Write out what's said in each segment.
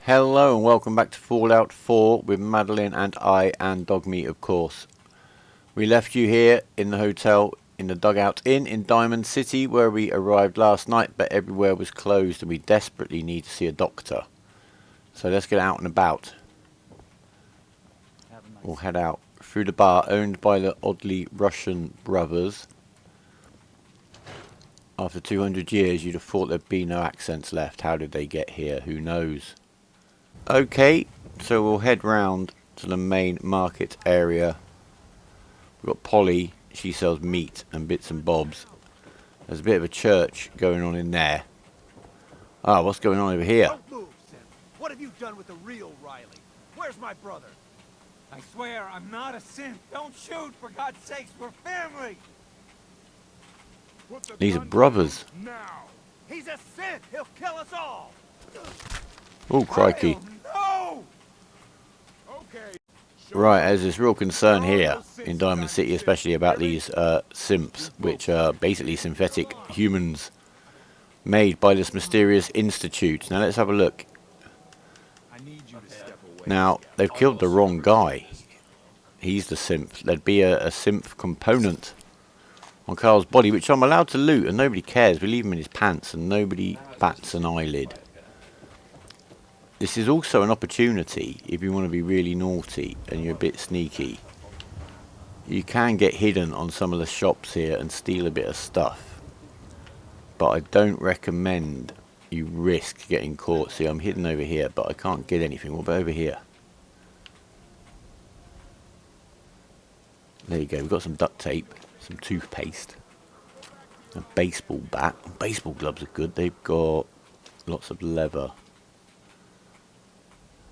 Hello and welcome back to Fallout 4 with Madeleine and I and Dogmeat, of course. We left you here in the hotel in the Dugout Inn in Diamond City where we arrived last night, but everywhere was closed and we desperately need to see a doctor. So let's get out and about. We'll head out through the bar owned by the oddly Russian brothers. After 200 years you'd have thought there'd be no accents left. How did they get here? Who knows? Okay, so we'll head round to the main market area. We've got Polly, she sells meat and bits and bobs. There's a bit of a church going on in there. Ah, what's going on over here? Don't move, Sim. What have you done with the real Riley? Where's my brother? I swear I'm not a synth. Don't shoot, for God's sakes, we're family. These are brothers. Now. He's a synth. He'll kill us all. Oh, crikey. No! Okay. Right, there's this real concern here in Diamond City, especially about these simps, which are basically synthetic humans made by this mysterious institute. Now let's have a look. Now, they've killed the wrong guy. He's the simp. There'd be a simp component on Carl's body, which I'm allowed to loot, and nobody cares. We leave him in his pants, and nobody bats an eyelid. This is also an opportunity, if you want to be really naughty and you're a bit sneaky. You can get hidden on some of the shops here and steal a bit of stuff. But I don't recommend you risk getting caught. See, I'm hidden over here, but I can't get anything. What about over here? There you go, we've got some duct tape, some toothpaste, a baseball bat. Baseball gloves are good, they've got lots of leather.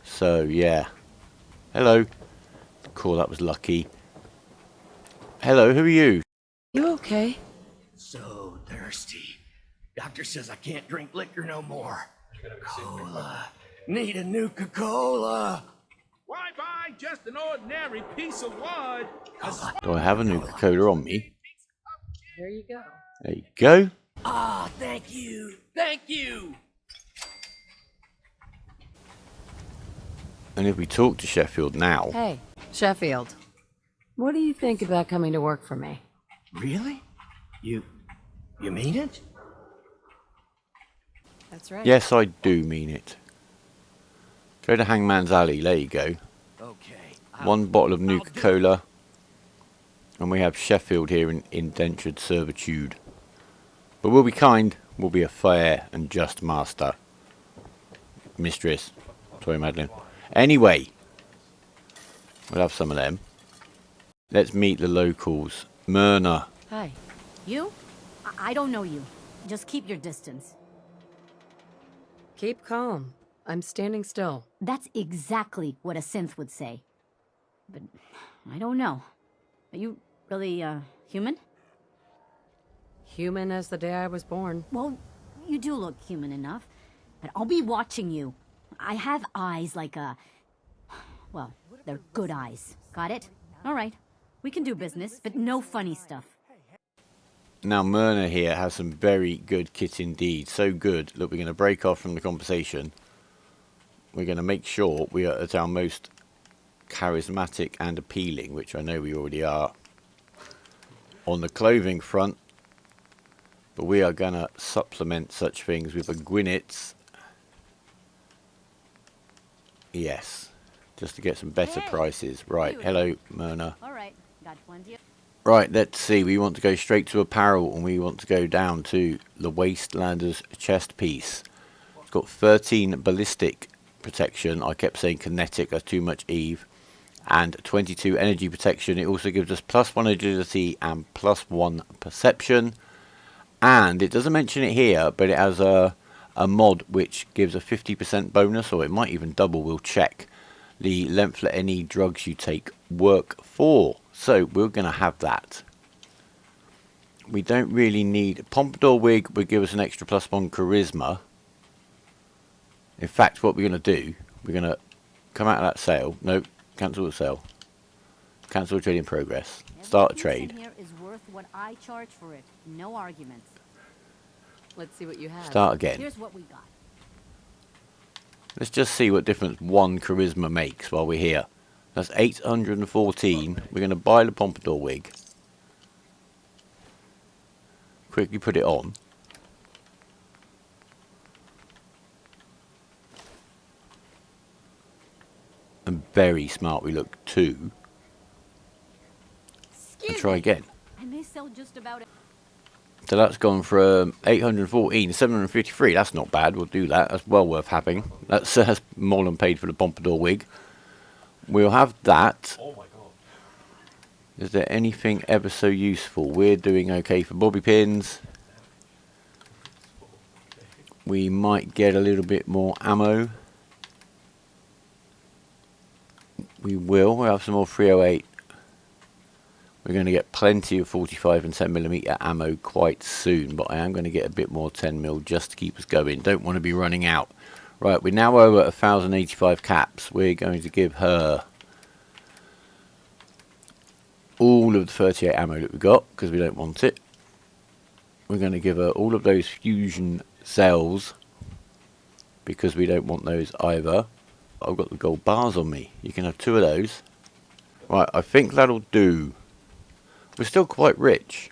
So, yeah. Hello. Cool, that was lucky. Hello, who are you? You okay? So thirsty. Doctor says I can't drink liquor no more. Cola. Need a Nuka-Cola. Why buy just an ordinary piece of wood? Do I have a Nuka-Cola on me? There you go. There you go. Ah, thank you. Thank you. And if we talk to Sheffield now... Hey, Sheffield. What do you think about coming to work for me? Really? You mean it? That's right. Yes, I do mean it. Go to Hangman's Alley, there you go. Okay. One bottle of Nuka-Cola. And we have Sheffield here in indentured servitude. But we'll be kind. We'll be a fair and just master. Mistress. Sorry, Madeleine. Anyway. We'll have some of them. Let's meet the locals. Myrna. Hi. You? I don't know you. Just keep your distance. Keep calm. I'm standing still. That's exactly what a synth would say. But I don't know. Are you really, human? Human as the day I was born. Well, you do look human enough. But I'll be watching you. I have eyes like a... Well, they're good eyes. Got it? All right. We can do business, but no funny stuff. Now Myrna here has some very good kit indeed. So good that we're going to break off from the conversation. We're going to make sure we are at our most charismatic and appealing, which I know we already are on the clothing front. But we are going to supplement such things with a Gwynnett's. Yes, just to get some better prices. Right, hello Myrna. All right. Got plenty of... Right, let's see. We want to go straight to apparel and we want to go down to the Wastelander's chest piece. It's got 13 ballistic protection. I kept saying kinetic, that's too much Eve. And 22 energy protection. It also gives us +1 agility and +1 perception. And it doesn't mention it here, but it has a mod which gives a 50% bonus, or it might even double. We'll check. The length that any drugs you take work for. So we're going to have that. We don't really need... Pompadour wig would give us an extra +1 charisma. In fact, what we're going to do, we're going to come out of that sale. No, cancel the sale. Cancel trade in progress. Start a trade. Here is worth what I charge for it. No arguments. Let's see what you have. Start again. Here's what we got. Let's just see what difference one charisma makes while we're here. That's 814. We're going to buy the pompadour wig. Quickly put it on. And very smart we look too. And try again. I may sell just about it. So that's gone from 814 to 753. That's not bad. We'll do that. That's well worth having. That's more than paid for the pompadour wig. We'll have that. Oh my god. Is there anything ever so useful? We're doing okay for bobby pins. We might get a little bit more ammo. We will. We'll have some more 308. We're going to get plenty of 45 and 10mm ammo quite soon, but I am going to get a bit more 10mm just to keep us going. Don't want to be running out. Right, we're now over 1,085 caps. We're going to give her all of the 38 ammo that we got, because we don't want it. We're going to give her all of those fusion cells, because we don't want those either. I've got the gold bars on me. You can have 2 of those. Right, I think that'll do. We're still quite rich.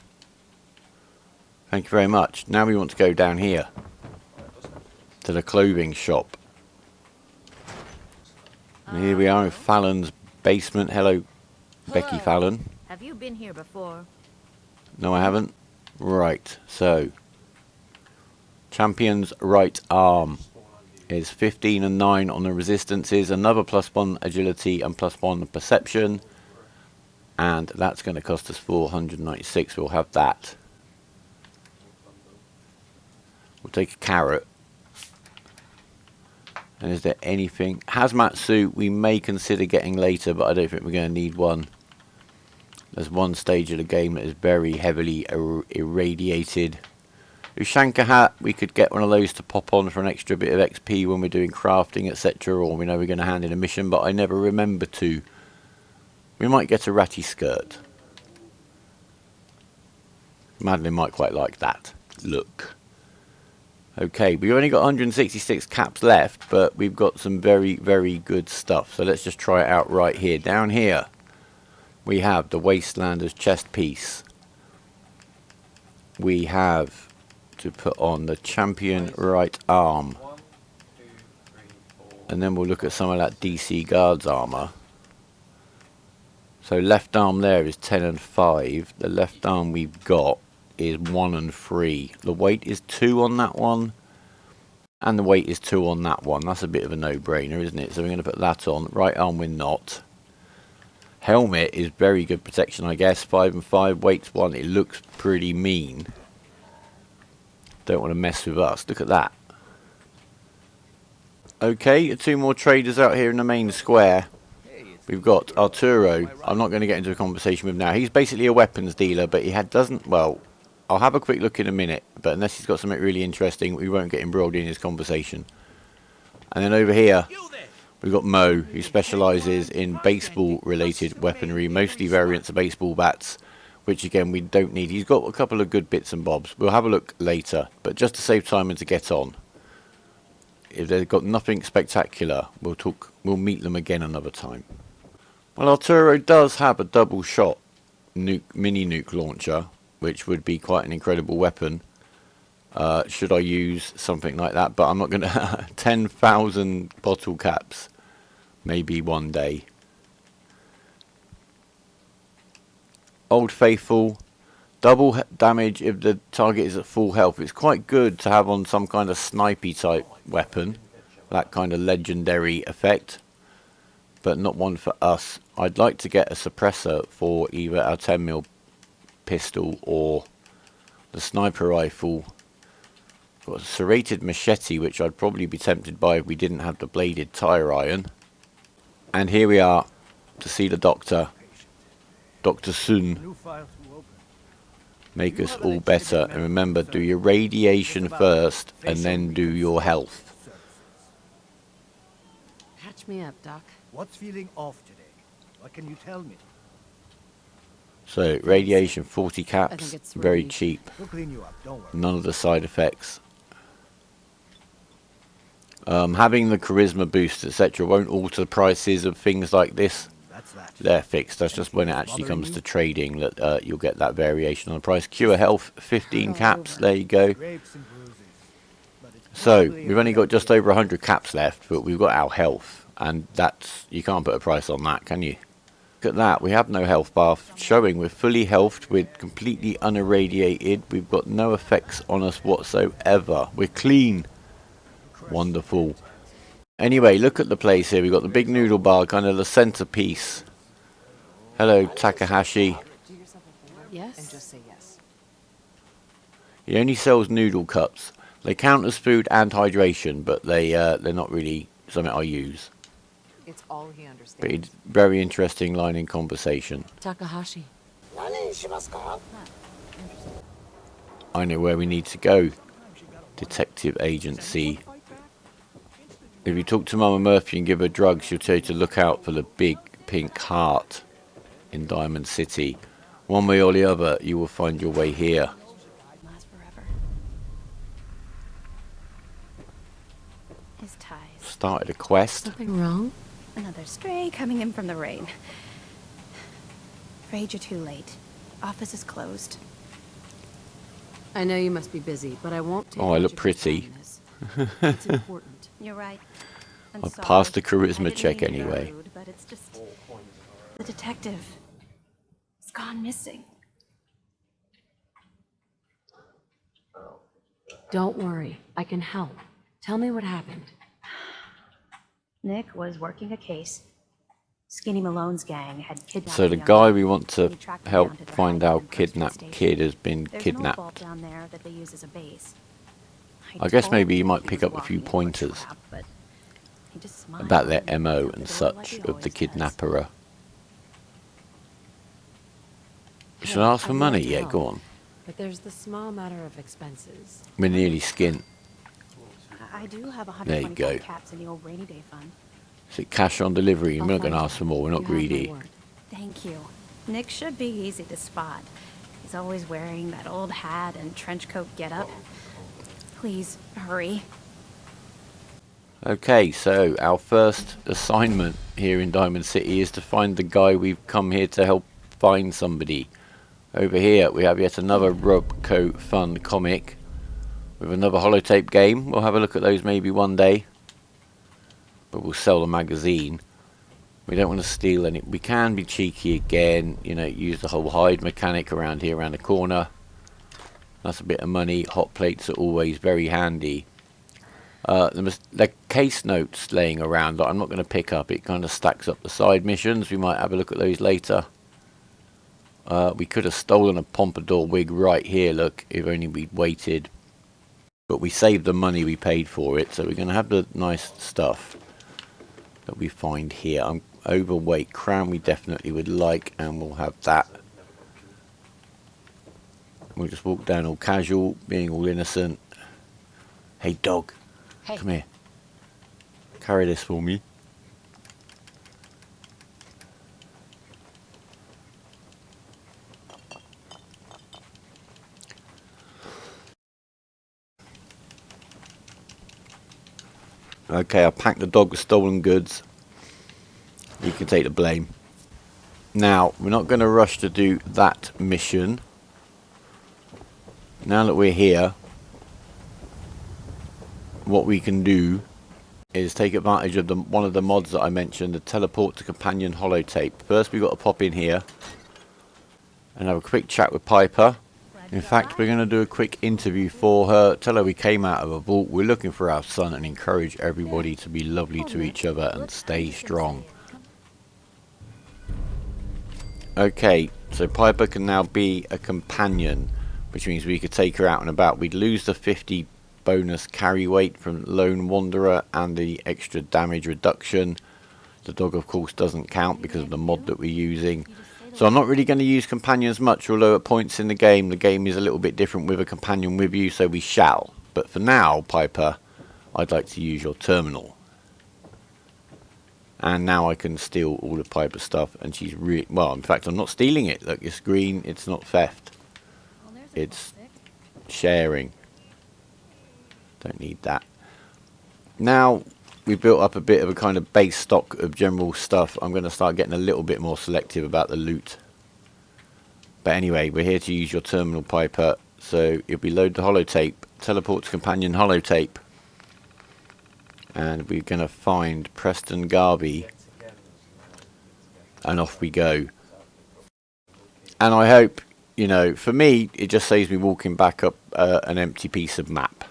Thank you very much. Now we want to go down here to the clothing shop. And here we are in Fallon's basement. Hello, Becky Fallon. Have you been here before? No, I haven't. Right, so champion's right arm is 15 and 9 on the resistances, another +1 agility and +1 perception. And that's going to cost us 496. We'll have that. We'll take a carrot. And is there anything? Hazmat suit we may consider getting later, but I don't think we're going to need one. There's one stage of the game that is very heavily irradiated. Ushanka hat, we could get one of those to pop on for an extra bit of XP when we're doing crafting, etc. Or we know we're going to hand in a mission, but I never remember to. We might get a ratty skirt. Madeleine might quite like that look. Okay, we've only got 166 caps left, but we've got some very, very good stuff. So let's just try it out right here. Down here, we have the Wastelander's chest piece. We have to put on the champion right arm. And then we'll look at some of that DC Guards armor. So left arm there is 10 and 5. The left arm we've got is 1 and 3. The weight is 2 on that one. And the weight is 2 on that one. That's a bit of a no-brainer, isn't it? So we're going to put that on. Right arm we're not. Helmet is very good protection, I guess. 5 and 5. Weight's 1. It looks pretty mean. Don't want to mess with us. Look at that. Okay, 2 more traders out here in the main square. We've got Arturo. I'm not going to get into a conversation with now. He's basically a weapons dealer, but he doesn't... Well, I'll have a quick look in a minute. But unless he's got something really interesting, we won't get embroiled in his conversation. And then over here, we've got Mo, who specialises in baseball-related weaponry. Mostly variants of baseball bats, which, again, we don't need. He's got a couple of good bits and bobs. We'll have a look later. But just to save time and to get on, if they've got nothing spectacular, we'll meet them again another time. Well, Arturo does have a double shot mini nuke launcher, which would be quite an incredible weapon. Should I use something like that? But I'm not going to... 10,000 bottle caps. Maybe one day. Old Faithful. Double damage if the target is at full health. It's quite good to have on some kind of snipey type weapon. That kind of legendary effect. But not one for us. I'd like to get a suppressor for either our 10mm pistol or the sniper rifle. Got a serrated machete, which I'd probably be tempted by if we didn't have the bladed tire iron. And here we are to see the doctor. Dr. Sun. Make us all better. And remember, do your radiation first and then do your health. Patch me up, Doc. What's feeling off today? What can you tell me? So, radiation 40 caps, very really cheap. We'll clean you up, don't worry. None of the side effects. Having the charisma boost, etc., won't alter the prices of things like this. That's that. They're fixed. That's just when it actually comes to trading that you'll get that variation on the price. Cure health, 15 caps. There you go. Scrapes and bruises. But it's So probably we've only got just over 100 caps left, but we've got our health, and that's, you can't put a price on that, can you? Look at that. We have no health bar showing. We're fully healthed. We're completely unirradiated. We've got no effects on us whatsoever. We're clean. Wonderful. Anyway, look at the place here. We've got the big noodle bar, kind of the centerpiece. Hello, Takahashi. Yes? He only sells noodle cups. They count as food and hydration, but they're not really something I use. It's all he understands. But it's very interesting line in conversation. Takahashi. I know where we need to go. Detective Agency. If you talk to Mama Murphy and give her drugs, she'll tell you to look out for the big pink heart in Diamond City. One way or the other, you will find your way here. Last forever. His ties. Started a quest. Something wrong? Another stray coming in from the rain. Afraid you're too late. Office is closed. I know you must be busy, but I won't take Oh, I much look of your pretty. time on this. It's important. You're right. I'm I've sorry. passed the I charisma didn't check mean to be anyway. rude, but it's just the detective has gone missing. Don't worry, I can help. Tell me what happened. Nick was working a case. Skinny Malone's gang had kidnapped So a the young guy man. we want to We tracked him help down to their find hideout out in Preston kidnapped Station. kid has been There's an old vault kidnapped. down there that they use as a base. I guess told maybe you him might he pick was up a few walking into pointers trap, but he just smiled about their and MO shut and the door like such he of the always does. kidnapper. Should I ask for I'd money? love to Yeah, help, go on. But there's the small matter of expenses. We're nearly skint. I do have There you go. 125 caps in the old rainy day fund. Is it cash on delivery? I'll We're not going to find ask you. for more. We're not You have my greedy. word. Thank you. Nick should be easy to spot. He's always wearing that old hat and trench coat getup. Please, hurry. Okay, so our first assignment here in Diamond City is to find the guy we've come here to help find somebody. Over here we have yet another Robco Fun comic with another holotape game. We'll have a look at those maybe one day, but we'll sell the magazine. We don't want to steal any. We can be cheeky again, you know, use the whole hide mechanic around here around the corner. That's a bit of money. Hot plates are always very handy. The case notes laying around that I'm not going to pick up. It kind of stacks up the side missions. We might have a look at those later. We could have stolen a pompadour wig right here, look, if only we'd waited. But we saved the money we paid for it, so we're going to have the nice stuff that we find here. I'm overweight. Crown we definitely would like, and we'll have that. We'll just walk down all casual, being all innocent. Hey, dog. Hey. Come here. Carry this for me. Okay, I packed the dog with stolen goods. You can take the blame. Now, we're not going to rush to do that mission. Now that we're here, what we can do is take advantage of one of the mods that I mentioned, the teleport to companion holotape. First, we've got to pop in here and have a quick chat with Piper. In fact, we're going to do a quick interview for her, tell her we came out of a vault, we're looking for our son, and encourage everybody to be lovely to each other and stay strong. Okay, so Piper can now be a companion, which means we could take her out and about. We'd lose the 50 bonus carry weight from Lone Wanderer and the extra damage reduction. The dog, of course, doesn't count because of the mod that we're using. So I'm not really going to use companions much, although at points in the game is a little bit different with a companion with you, so we shall. But for now, Piper, I'd like to use your terminal. And now I can steal all of Piper's stuff, and she's really... Well, in fact, I'm not stealing it. Look, it's green, it's not theft. It's sharing. Don't need that. Now we've built up a bit of a kind of base stock of general stuff, I'm going to start getting a little bit more selective about the loot. But anyway, we're here to use your terminal piper, so you'll be load the holotape, teleport to companion holotape, and we're going to find Preston Garvey, and off we go. And I hope, you know, for me, it just saves me walking back up an empty piece of map.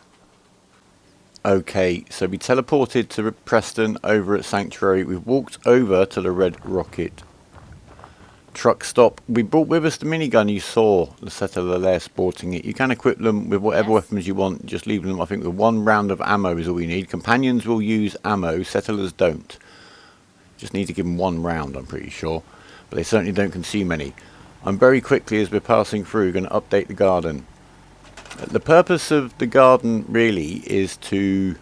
Okay, so we teleported to Preston over at Sanctuary. We've walked over to the Red Rocket truck stop. We brought with us the minigun you saw, the settler there sporting it. You can equip them with whatever weapons you want, just leave them, I think, with 1 round of ammo is all you need. Companions will use ammo, settlers don't. Just need to give them 1 round, I'm pretty sure. But they certainly don't consume any. I'm very quickly, as we're passing through, going to update the garden. The purpose of the garden really is to,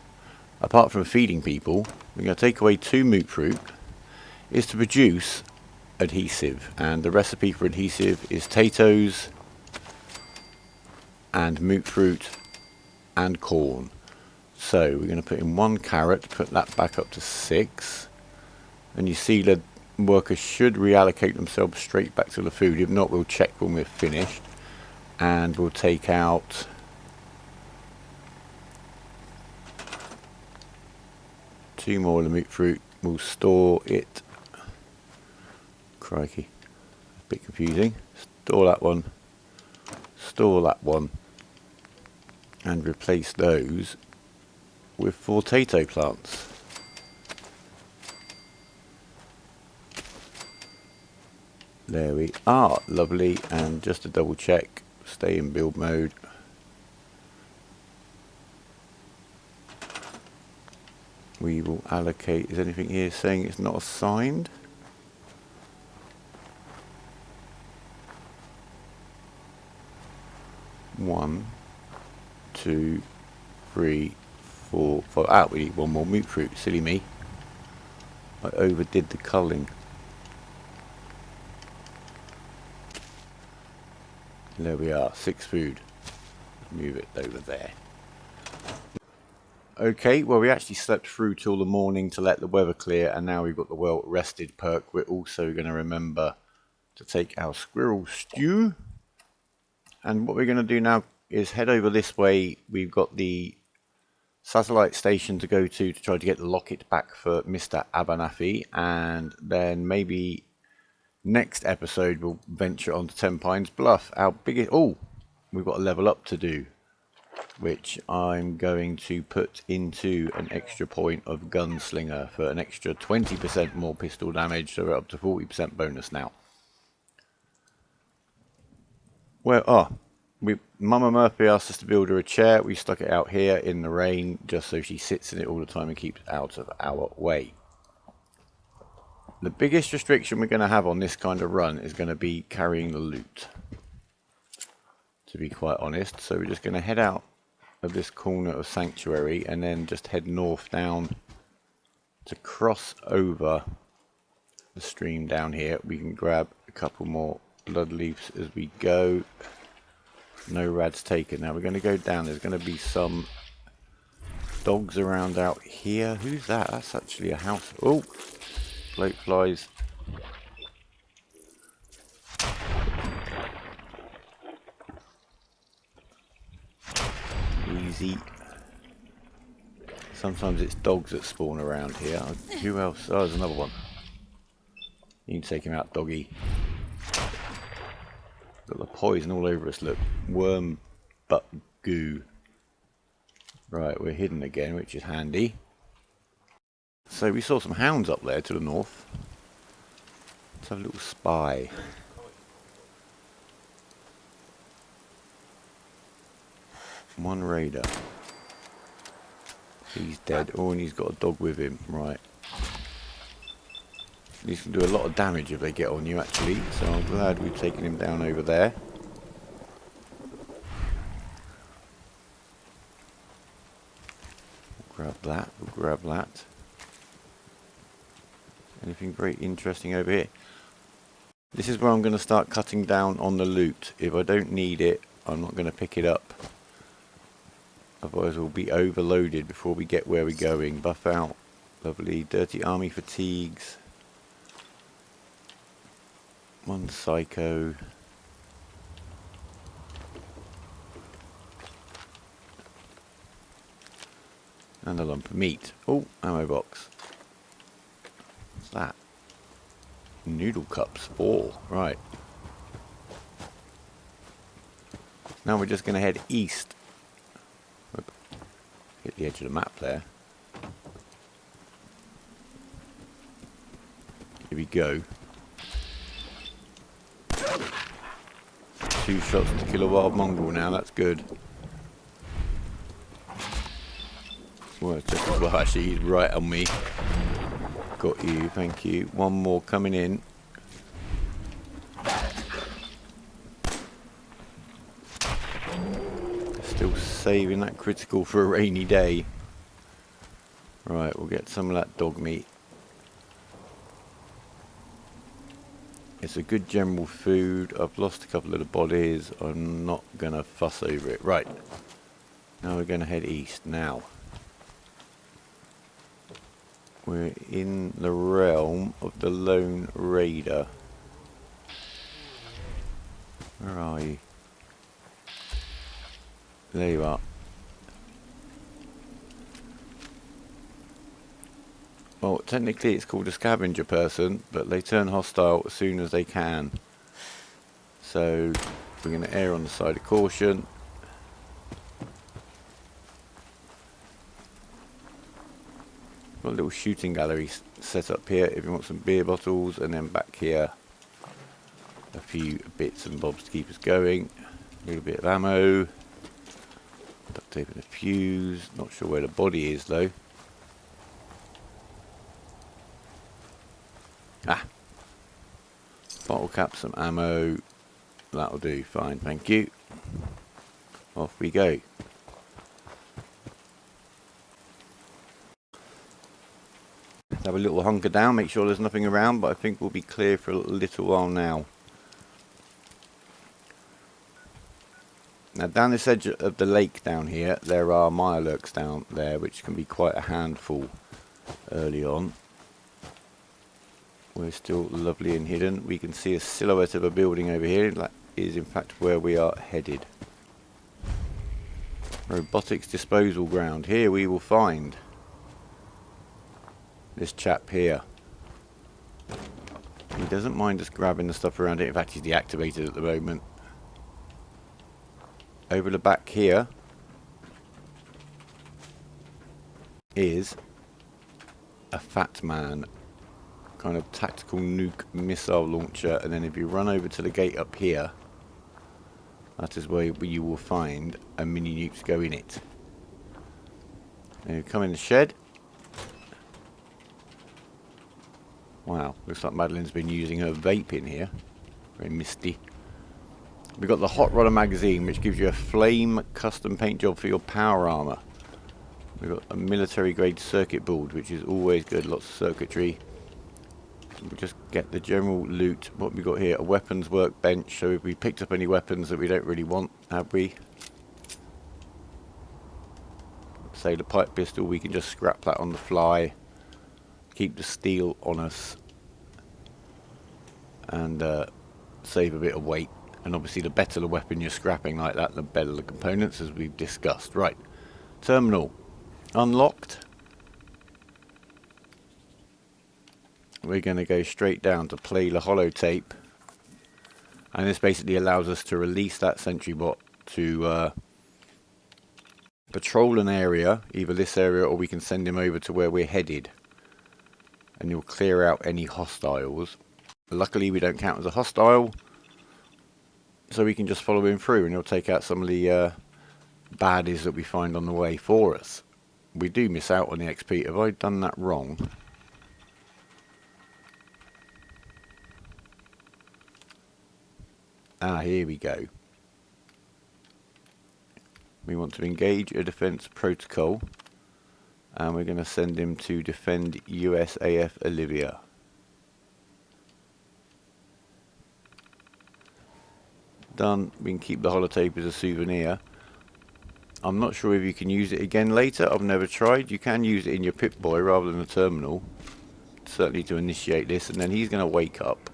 apart from feeding people, we're going to take away 2 moot fruit, is to produce adhesive, and the recipe for adhesive is potatoes and moot fruit and corn. So we're going to put in 1 carrot, put that back up to 6, and you see the workers should reallocate themselves straight back to the food. If not, we'll check when we're finished, and we'll take out two more of the moot fruit. We'll store it. Crikey, a bit confusing. Store that one, and replace those with potato plants. There we are, lovely. And just to double check, stay in build mode. We will allocate, is anything here saying it's not assigned? One, 2, 3, 4, 5. Ah, we need 1 more moot fruit. Silly me. I overdid the culling. There we are. 6 food. Move it over there. Okay, well, we actually slept through till the morning to let the weather clear, and now we've got the well rested perk. We're also going to remember to take our squirrel stew. And what we're going to do now is head over this way. We've got the satellite station to go to try to get the Locket back for Mr. Abernathy, and then maybe next episode we'll venture on to 10 Pines Bluff, our biggest. Oh, we've got a level up to do, which I'm going to put into an extra point of Gunslinger for an extra 20% more pistol damage, so we're up to 40% bonus now. Well, Mama Murphy asked us to build her a chair. We stuck it out here in the rain just so she sits in it all the time and keeps out of our way. The biggest restriction we're going to have on this kind of run is going to be carrying the loot, to be quite honest. So we're just going to head out of this corner of Sanctuary and then just head north down to cross over the stream down here. We can grab a couple more blood leaves as we go. No rads taken. Now we're going to go down. There's going to be some dogs around out here. Who's that? That's actually a house. Oh, bloke flies. Easy. Sometimes it's dogs that spawn around here. Who else? Oh, there's another one. You can take him out, doggy. Got the poison all over us, look. Worm butt goo. Right, we're hidden again, which is handy. So we saw some hounds up there to the north. Let's have a little spy. One raider. He's dead. Oh, and he's got a dog with him. Right. These can do a lot of damage if they get on you, actually, so I'm glad we've taken him down over there. We'll grab that, we'll grab that. Anything very interesting over here? This is where I'm going to start cutting down on the loot. If I don't need it, I'm not going to pick it up. Otherwise we'll be overloaded before we get where we're going. Buff out. Lovely. Dirty army fatigues. 1 psycho. And a lump of meat. Oh, ammo box. What's that? Noodle cups. 4. Right. Now we're just going to head east. Oop. Hit the edge of the map there. Here we go. 2 shots to kill a wild mongrel now, that's good. Well, it's just as well actually, he's right on me. Got you, thank you. 1 more coming in. Still saving that critical for a rainy day. Right, we'll get some of that dog meat. It's a good general food. I've lost a couple of the bodies. I'm not going to fuss over it. Right. Now we're going to head east now. We're in the realm of the Lone Raider. Where are you? There you are. Well, technically it's called a scavenger person, but they turn hostile as soon as they can. So we're going to err on the side of caution. Got a little shooting gallery set up here if you want some beer bottles, and then back here a few bits and bobs to keep us going. A little bit of ammo. Duct tape and a fuse. Not sure where the body is though. Ah, bottle cap, some ammo, that'll do, fine, thank you. Off we go. Have a little hunker down, make sure there's nothing around, but I think we'll be clear for a little while now. Now down this edge of the lake down here, there are mirelurks down there, which can be quite a handful early on. We're still lovely and hidden. We can see a silhouette of a building over here. That is in fact where we are headed. Robotics disposal ground. Here we will find this chap here. He doesn't mind us grabbing the stuff around it. In fact, he's deactivated at the moment. Over the back here is a fat man. Kind of tactical nuke missile launcher, and then if you run over to the gate up here, that is where you will find a mini nuke to go in it. Now you come in the shed. Wow, looks like Madeleine's been using her vape in here. Very misty. We've got the Hot Rodder magazine, which gives you a flame custom paint job for your power armor. We've got a military grade circuit board, which is always good, lots of circuitry. We'll just get the general loot. What we got here, a weapons workbench. So if we picked up any weapons that we don't really want, have we? Say the pipe pistol, we can just scrap that on the fly. Keep the steel on us. And save a bit of weight. And obviously the better the weapon you're scrapping like that, the better the components, as we've discussed. Right, terminal unlocked. We're going to go straight down to play the holotape, and this basically allows us to release that sentry bot to patrol an area, either this area or we can send him over to where we're headed, and he'll clear out any hostiles. Luckily we don't count as a hostile, so we can just follow him through and he'll take out some of the baddies that we find on the way for us. We do miss out on the XP. Have I done that wrong? Ah, here we go. We want to engage a defense protocol, and we're going to send him to defend USAF Olivia. Done. We can keep the holotape as a souvenir. I'm not sure if you can use it again later. I've never tried. You can use it in your Pip-Boy rather than a terminal. Certainly to initiate this, and then he's going to wake up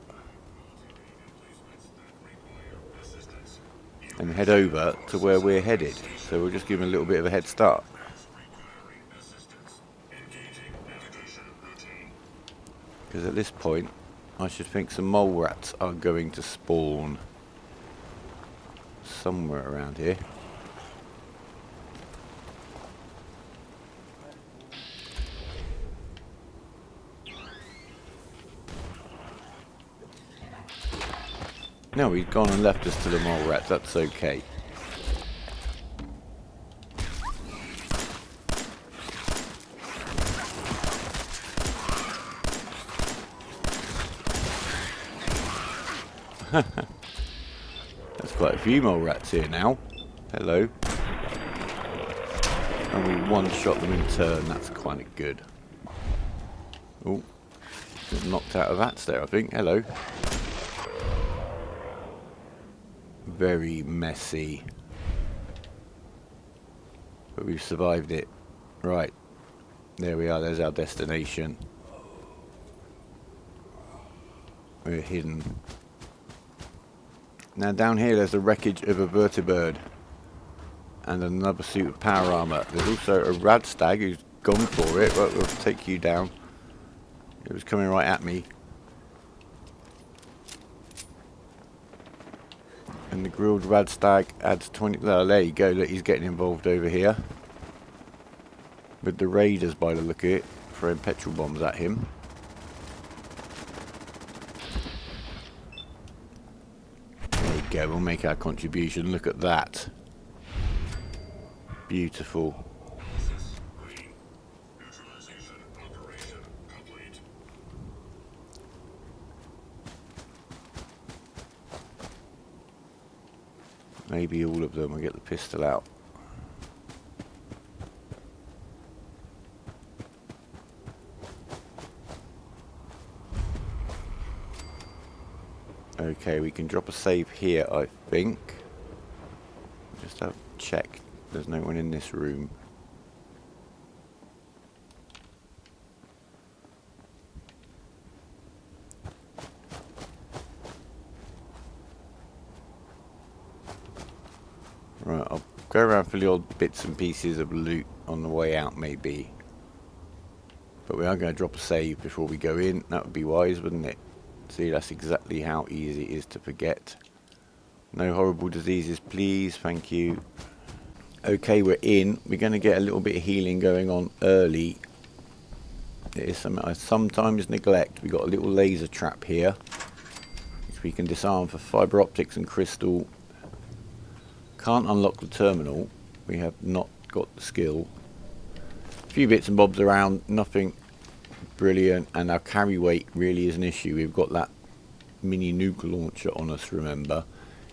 and head over to where we're headed. So we'll just give him a little bit of a head start. Because at this point, I should think some mole rats are going to spawn somewhere around here. No, he's gone and left us to the mole rats. That's okay. There's quite a few mole rats here now. Hello. And we one-shot them in turn. That's kind of good. Oh, got knocked out of that there, I think. Hello. Very messy. But we've survived it. Right. There we are. There's our destination. We're hidden. Now down here there's the wreckage of a vertibird and another suit of power armor. There's also a rad stag who's gone for it, but we'll take you down. It was coming right at me. And the grilled rad stag adds 20. Oh, there you go. Look, he's getting involved over here with the raiders by the look of it, throwing petrol bombs at him. Go, we'll make our contribution. Look at that. Beautiful. Maybe all of them. We'll get the pistol out. Okay, we can drop a save here, I think. Just have to check. There's no one in this room. Right, I'll go around for the odd bits and pieces of loot on the way out, maybe. But we are going to drop a save before we go in. That would be wise, wouldn't it? See, that's exactly how easy it is to forget. No horrible diseases, please. Thank you. Okay, we're in. We're going to get a little bit of healing going on early. It is something I sometimes neglect. We've got a little laser trap here, which we can disarm for fibre optics and crystal. Can't unlock the terminal. We have not got the skill. A few bits and bobs around. Nothing brilliant, and our carry weight really is an issue. We've got that mini nuke launcher on us, remember.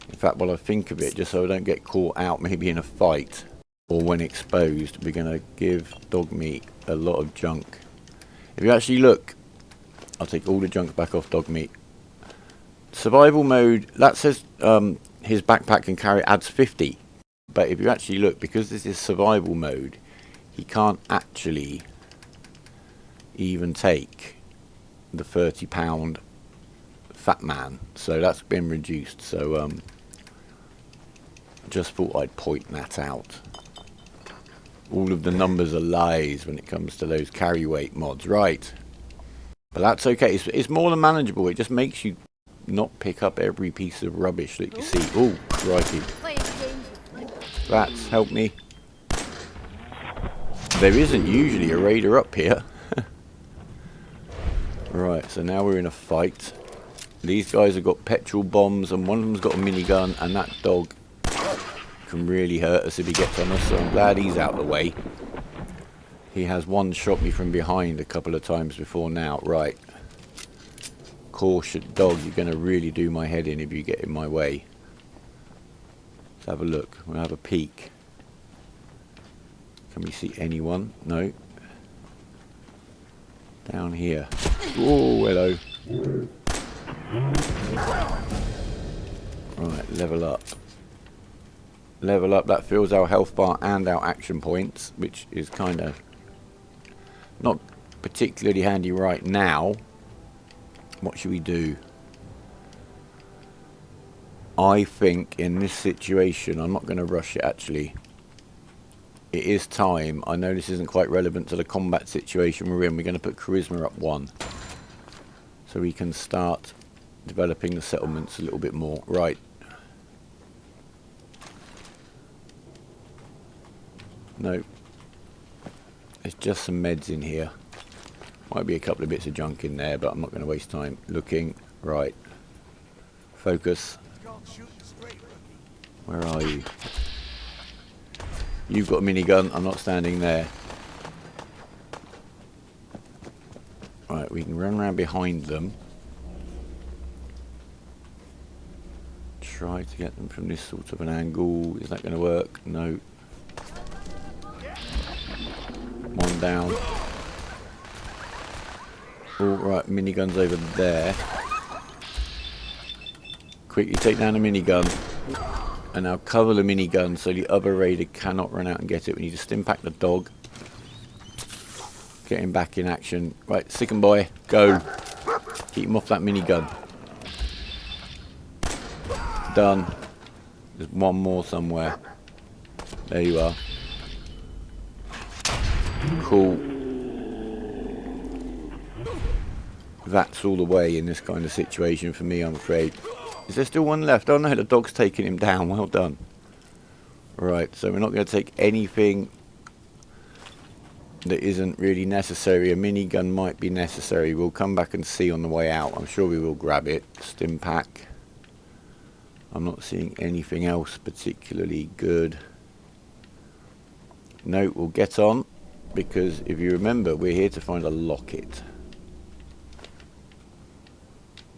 In fact, while I think of it, just so I don't get caught out maybe in a fight or when exposed, we're going to give Dogmeat a lot of junk. If you actually look, I'll take all the junk back off Dogmeat. Survival mode, that says his backpack can carry adds 50, but if you actually look, because this is survival mode, he can't actually even take the 30-pound fat man, so that's been reduced. So just thought I'd point that out. All of the numbers are lies when it comes to those carry weight mods, right? But that's okay. It's more than manageable. It just makes you not pick up every piece of rubbish that you see. Oh, righty. Rats, help me. There isn't usually a raider up here. Right, so now we're in a fight. These guys have got petrol bombs, and one of them's got a minigun, and that dog can really hurt us if he gets on us, so I'm glad he's out of the way. He has one-shot me from behind a couple of times before now. Right. Caution, dog, you're going to really do my head in if you get in my way. Let's have a look. We'll have a peek. Can we see anyone? No. Down here. Oh, hello. Right, level up. level up. That fills our health bar and our action points, which is kind of not particularly handy right now. What should we do? I think in this situation, I'm not going to rush it actually. It is time. I know this isn't quite relevant to the combat situation we're in. We're going to put charisma up 1. So we can start developing the settlements a little bit more. Right. No. There's just some meds in here. Might be a couple of bits of junk in there, but I'm not going to waste time looking. Right. Focus. Where are you? You've got a minigun. I'm not standing there. Right, we can run around behind them. Try to get them from this sort of an angle. Is that going to work? No. One down. All right, minigun's over there. Quickly take down the minigun. And now cover the minigun so the other raider cannot run out and get it. We need to stim pack the dog. Get him back in action. Right, second boy, go. Keep him off that minigun. Done. There's one more somewhere. There you are. Cool. That's all the way in this kind of situation for me, I'm afraid. Is there still one left? Oh no, the dog's taking him down. Well done. Right, so we're not going to take anything that isn't really necessary. A minigun might be necessary. We'll come back and see on the way out. I'm sure we will grab it. Stim pack. I'm not seeing anything else particularly good. No, we'll get on, because if you remember, we're here to find a locket.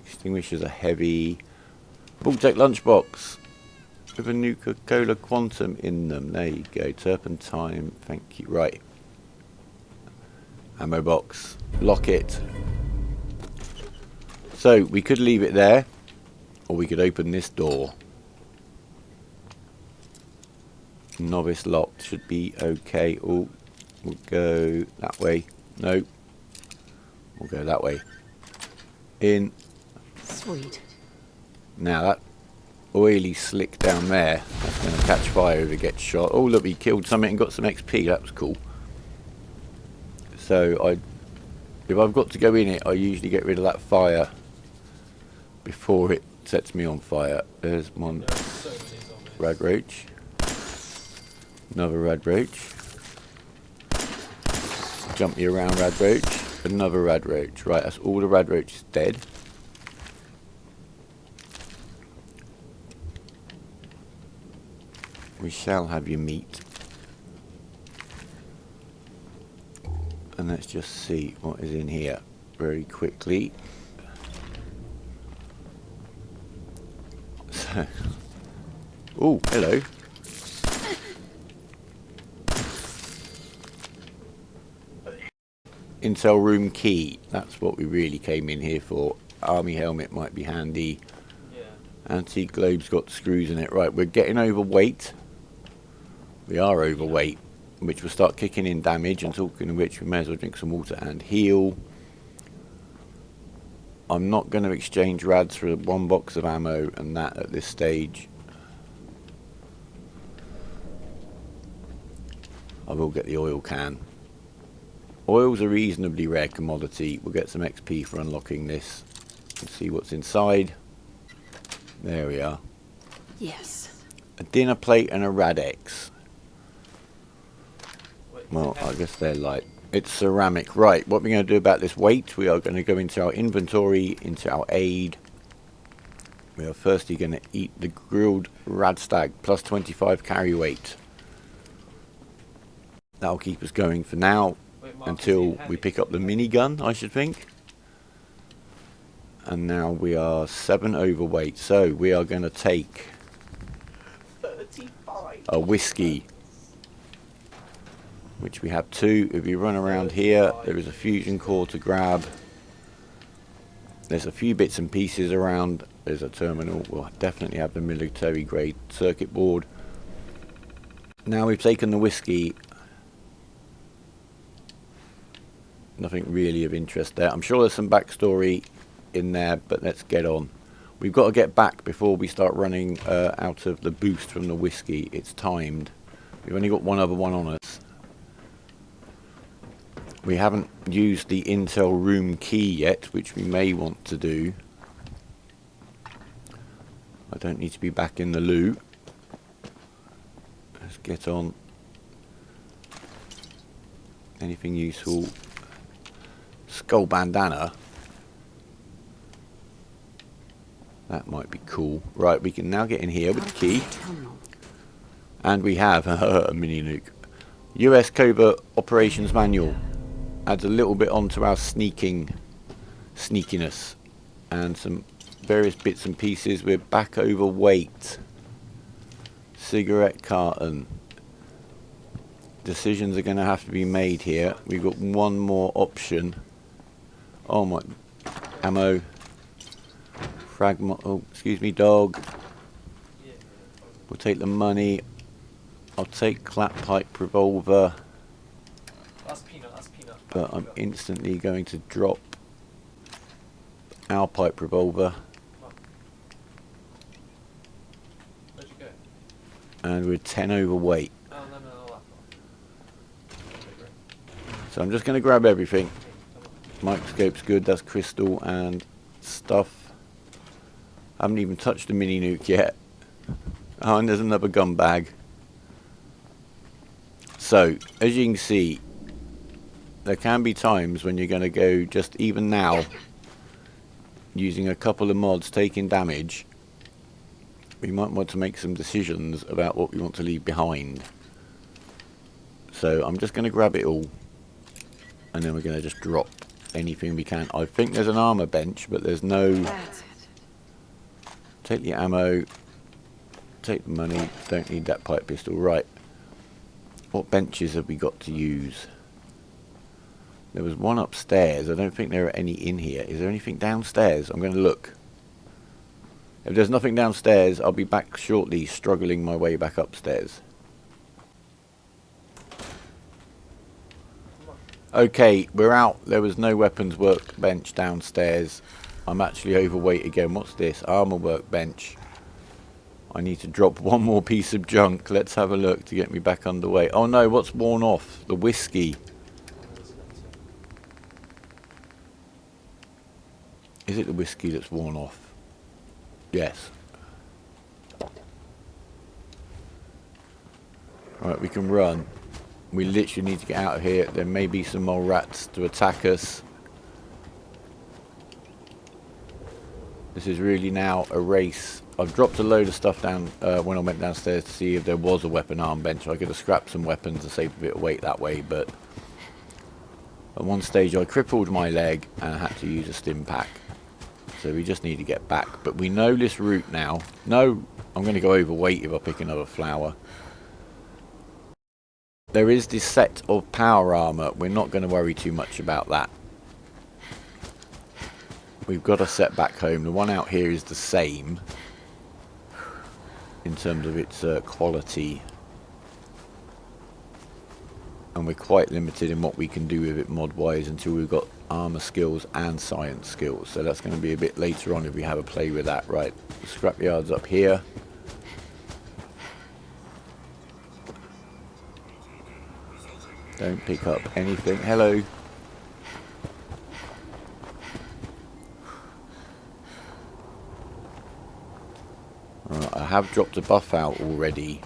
Extinguishers are heavy. Baltic lunchbox with a new Coca-Cola Quantum in them. There you go. Turpentine. Thank you. Right. Ammo box. Locket. So we could leave it there, or we could open this door. Novice locked should be okay. Oh, we'll go that way. No. We'll go that way. In. Sweet. Now that oily slick down there, that's going to catch fire if it gets shot. Oh look, we killed something and got some XP. That was cool. So if I've got to go in it, I usually get rid of that fire before it sets me on fire. There's one rad roach. Another rad roach. Jump you around, rad roach. Another rad roach. Right, that's all the rad roaches dead. We shall have your meat. And let's just see what is in here very quickly. So, oh, hello. Intel room key. That's what we really came in here for. Army helmet might be handy. Anti-globe's got screws in it. Right, we're getting overweight. We are overweight, which will start kicking in damage, and talking of which, we may as well drink some water and heal. I'm not going to exchange rads for one box of ammo and that at this stage. I will get the oil can. Oil's a reasonably rare commodity. We'll get some XP for unlocking this and see what's inside. There we are. Yes. A dinner plate and a Radex. Well, I guess they're light. It's ceramic. Right, what we're going to do about this weight, we are going to go into our inventory, into our aid. We are firstly going to eat the grilled Radstag, plus 25 carry weight. That'll keep us going for now, until we pick up the minigun, I should think. And now we are 7 overweight, so we are going to take a whiskey, which we have 2. If you run around here, there is a fusion core to grab. There's a few bits and pieces around. There's a terminal. We'll definitely have the military grade circuit board. Now we've taken the whiskey. Nothing really of interest there. I'm sure there's some backstory in there, but let's get on. We've got to get back before we start running out of the boost from the whiskey. It's timed. We've only got one other one on us. We haven't used the Intel room key yet, which we may want to do. I don't need to be back in the loo. Let's get on. Anything useful? Skull bandana. That might be cool. Right, we can now get in here with the key. And we have a mini nuke. US Covert Operations Manual. Adds a little bit onto our sneakiness. And some various bits and pieces. We're back overweight. Cigarette carton. Decisions are going to have to be made here. We've got one more option. Oh my. Ammo. Fragment. Oh, excuse me, dog. We'll take the money. I'll take clap pipe revolver. But I'm instantly going to drop our pipe revolver. And we're 10 overweight. So I'm just going to grab everything. Microscope's good, that's crystal and stuff. I haven't even touched the mini nuke yet. Oh, and there's another gun bag. So, as you can see, there can be times when you're going to go, just even now, using a couple of mods, taking damage. We might want to make some decisions about what we want to leave behind. So I'm just going to grab it all. And then we're going to just drop anything we can. I think there's an armor bench, but there's no... Take the ammo. Take the money. Don't need that pipe pistol. Right. What benches have we got to use? There was one upstairs. I don't think there are any in here. Is there anything downstairs? I'm going to look. If there's nothing downstairs, I'll be back shortly, struggling my way back upstairs. Okay, we're out. There was no weapons workbench downstairs. I'm actually overweight again. What's this? Armor workbench. I need to drop one more piece of junk. Let's have a look to get me back underway. Oh no, what's worn off? The whiskey. Is it the whiskey that's worn off? Yes. Right, we can run. We literally need to get out of here. There may be some more rats to attack us. This is really now a race. I've dropped a load of stuff down when I went downstairs to see if there was a weapon arm bench. I could have scrapped some weapons and saved a bit of weight that way, but at one stage I crippled my leg and I had to use a stim pack. So we just need to get back. But we know this route now. No, I'm going to go overweight if I pick another flower. There is this set of power armor. We're not going to worry too much about that. We've got a set back home. The one out here is the same in terms of its quality. And we're quite limited in what we can do with it mod-wise until we've got armor skills and science skills. So that's going to be a bit later on if we have a play with that. Right, the scrapyard's up here. Don't pick up anything. Hello. Right, I have dropped a buff out already.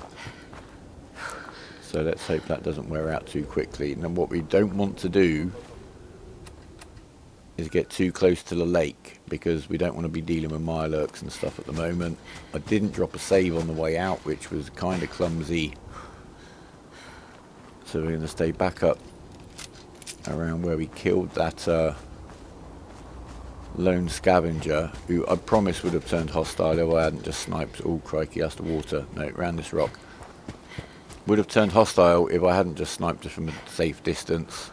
So let's hope that doesn't wear out too quickly. And then what we don't want to do is get too close to the lake, because we don't want to be dealing with mirelurks and stuff at the moment. I didn't drop a save on the way out, which was kind of clumsy. So we're going to stay back up around where we killed that lone scavenger, who I promised would have turned hostile if I hadn't just sniped. Oh crikey, that's the water. No, around this rock. Would have turned hostile if I hadn't just sniped her from a safe distance.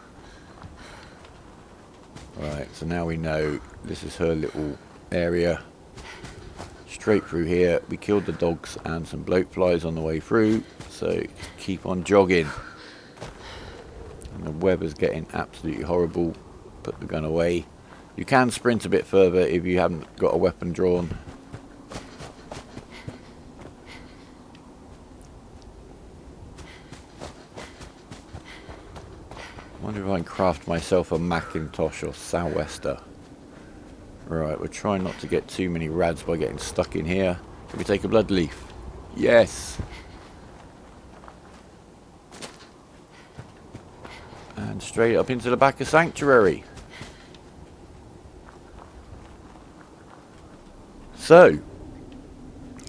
Right, so now we know this is her little area. She's straight through here. We killed the dogs and some bloat flies on the way through, so keep on jogging. And the weather's getting absolutely horrible. Put the gun away. You can sprint a bit further if you haven't got a weapon drawn. I wonder if I can craft myself a Macintosh or sou'wester. Right, we're trying not to get too many rads by getting stuck in here. Can we take a blood leaf? Yes! And straight up into the back of Sanctuary. So,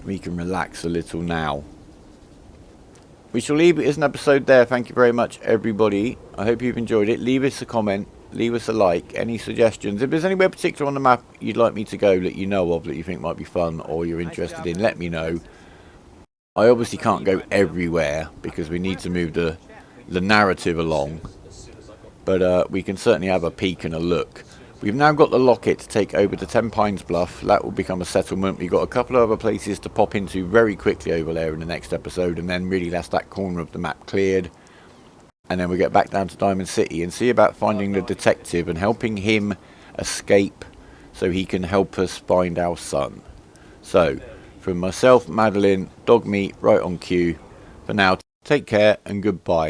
we can relax a little now. We shall leave it as an episode there. Thank you very much, everybody. I hope you've enjoyed it. Leave us a comment. Leave us a like. Any suggestions? If there's anywhere particular on the map you'd like me to go that you know of that you think might be fun or you're interested in, let me know. I obviously can't go everywhere because we need to move the narrative along. But we can certainly have a peek and a look. We've now got the Locket to take over to 10 Pines Bluff. That will become a settlement. We've got a couple of other places to pop into very quickly over there in the next episode. And then really that's that corner of the map cleared. And then we get back down to Diamond City and see about finding the detective and helping him escape so he can help us find our son. So, from myself, Madeleine, Dogmeat, right on cue. For now, take care and goodbye.